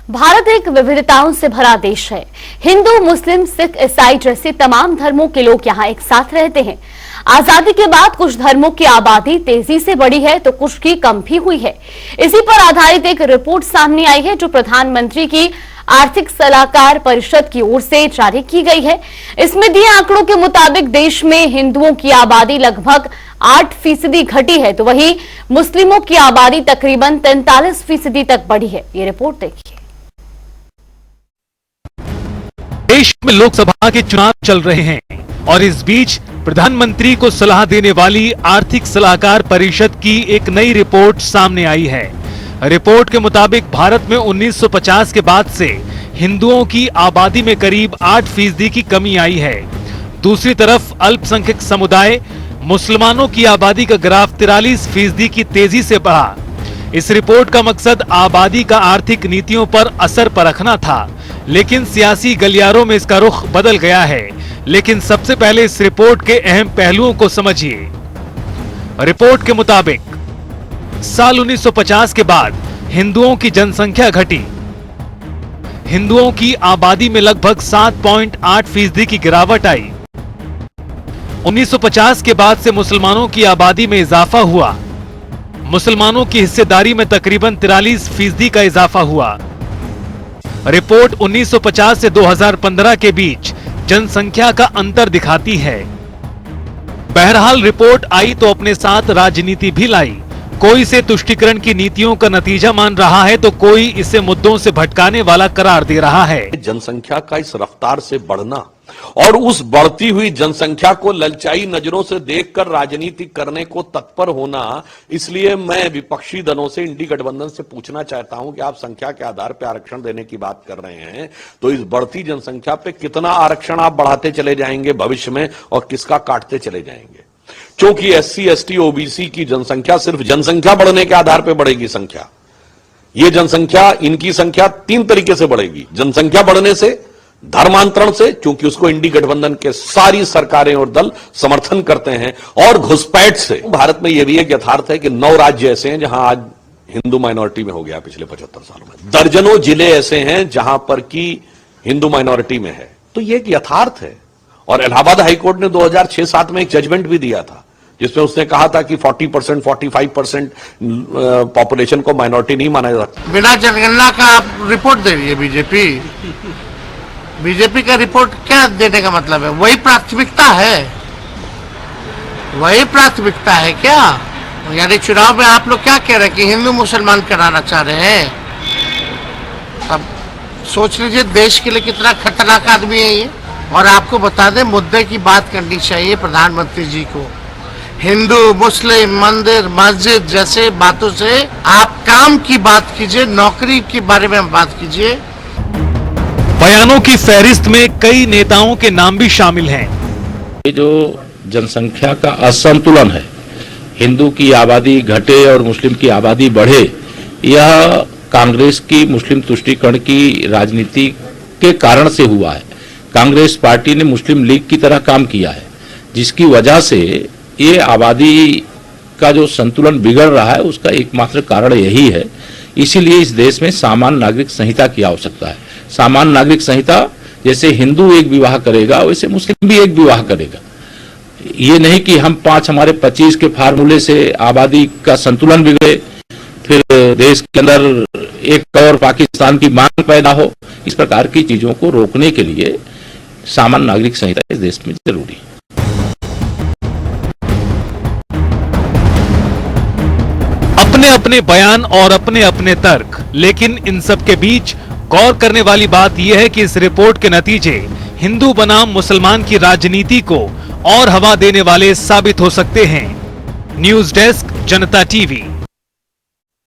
भारत एक विविधताओं से भरा देश है। हिंदू, मुस्लिम, सिख, ईसाई जैसे तमाम धर्मों के लोग यहाँ एक साथ रहते हैं। आजादी के बाद कुछ धर्मों की आबादी तेजी से बढ़ी है तो कुछ की कम भी हुई है। इसी पर आधारित एक रिपोर्ट सामने आई है जो प्रधानमंत्री की आर्थिक सलाहकार परिषद की ओर से जारी की गई है। इसमें दिए आंकड़ों के मुताबिक देश में हिंदुओं की आबादी लगभग 8% घटी है तो वहीं मुस्लिमों की आबादी तकरीबन 43% तक बढ़ी है। ये रिपोर्ट देखिए। देश में लोकसभा के चुनाव चल रहे हैं और इस बीच प्रधानमंत्री को सलाह देने वाली आर्थिक सलाहकार परिषद की एक नई रिपोर्ट सामने आई है। रिपोर्ट के मुताबिक भारत में 1950 के बाद से हिंदुओं की आबादी में करीब 8% की कमी आई है। दूसरी तरफ अल्पसंख्यक समुदाय मुसलमानों की आबादी का ग्राफ 43% की तेजी से बढ़ा। इस रिपोर्ट का मकसद आबादी का आर्थिक नीतियों पर असर परखना था, लेकिन सियासी गलियारों में इसका रुख बदल गया है। लेकिन सबसे पहले इस रिपोर्ट के अहम पहलुओं को समझिए। रिपोर्ट के मुताबिक साल 1950 के बाद हिंदुओं की जनसंख्या घटी। हिंदुओं की आबादी में लगभग 7.8% की गिरावट आई। 1950 के बाद से मुसलमानों की आबादी में इजाफा हुआ। मुसलमानों की हिस्सेदारी में तकरीबन 43% का इजाफा हुआ। रिपोर्ट 1950 से 2015 के बीच जनसंख्या का अंतर दिखाती है। बहरहाल रिपोर्ट आई तो अपने साथ राजनीति भी लाई। कोई इसे तुष्टीकरण की नीतियों का नतीजा मान रहा है तो कोई इसे मुद्दों से भटकाने वाला करार दे रहा है। जनसंख्या का इस रफ्तार से बढ़ना और उस बढ़ती हुई जनसंख्या को ललचाई नजरों से देखकर राजनीति करने को तत्पर होना, इसलिए मैं विपक्षी दलों से, इंडी गठबंधन से पूछना चाहता हूं कि आप संख्या के आधार पर आरक्षण देने की बात कर रहे हैं तो इस बढ़ती जनसंख्या पे कितना आरक्षण आप बढ़ाते चले जाएंगे भविष्य में और किसका काटते चले जाएंगे? क्योंकि एससी, एसटी, ओबीसी की जनसंख्या सिर्फ जनसंख्या बढ़ने के आधार पर बढ़ेगी। संख्या, ये जनसंख्या, इनकी संख्या 3 तरीके से बढ़ेगी। जनसंख्या बढ़ने से, धर्मांतरण से, क्योंकि उसको इंडी गठबंधन के सारी सरकारें और दल समर्थन करते हैं, और घुसपैठ से। भारत में यह भी एक यथार्थ है कि 9 राज्य ऐसे हैं जहां आज हिंदू माइनॉरिटी में हो गया पिछले 75 सालों में। दर्जनों जिले ऐसे हैं जहां पर की हिंदू माइनॉरिटी में है। तो यह एक यथार्थ है। और इलाहाबाद हाईकोर्ट ने 2006-07 में एक जजमेंट भी दिया था जिसमें उसने कहा था कि 40%, 45% पॉपुलेशन को माइनॉरिटी नहीं माना जाता। बिना जनगणना का आप रिपोर्ट दे रही है बीजेपी का रिपोर्ट क्या देने का मतलब है? वही प्राथमिकता है, वही प्राथमिकता है क्या? यानी चुनाव में आप लोग क्या कह रहे हैं कि हिंदू मुसलमान कराना चाह रहे हैं? अब सोच लीजिए देश के लिए कितना खतरनाक आदमी है ये। और आपको बता दें, मुद्दे की बात करनी चाहिए प्रधानमंत्री जी को। हिंदू, मुस्लिम, मंदिर, मस्जिद जैसे बातों से आप काम की बात कीजिए, नौकरी के बारे में बात कीजिए। बयानों की फहरिस्त में कई नेताओं के नाम भी शामिल हैं। ये जो जनसंख्या का असंतुलन है, हिंदू की आबादी घटे और मुस्लिम की आबादी बढ़े, यह कांग्रेस की मुस्लिम तुष्टीकरण की राजनीति के कारण से हुआ है। कांग्रेस पार्टी ने मुस्लिम लीग की तरह काम किया है, जिसकी वजह से ये आबादी का जो संतुलन बिगड़ रहा है उसका एकमात्र कारण यही है। इसीलिए इस देश में सामान्य नागरिक संहिता की आवश्यकता है। सामान्य नागरिक संहिता, जैसे हिंदू एक विवाह करेगा वैसे मुस्लिम भी एक विवाह करेगा। ये नहीं कि हम 5 हमारे 25 के फार्मूले से आबादी का संतुलन बिगड़े, फिर देश के अंदर एक और पाकिस्तान की मांग पैदा हो। इस प्रकार की चीजों को रोकने के लिए सामान्य नागरिक संहिता इस देश में जरूरी है। अपने अपने बयान और अपने अपने तर्क, लेकिन इन सब के बीच गौर करने वाली बात यह है कि इस रिपोर्ट के नतीजे हिंदू बनाम मुसलमान की राजनीति को और हवा देने वाले साबित हो सकते हैं। न्यूज डेस्क, जनता टीवी।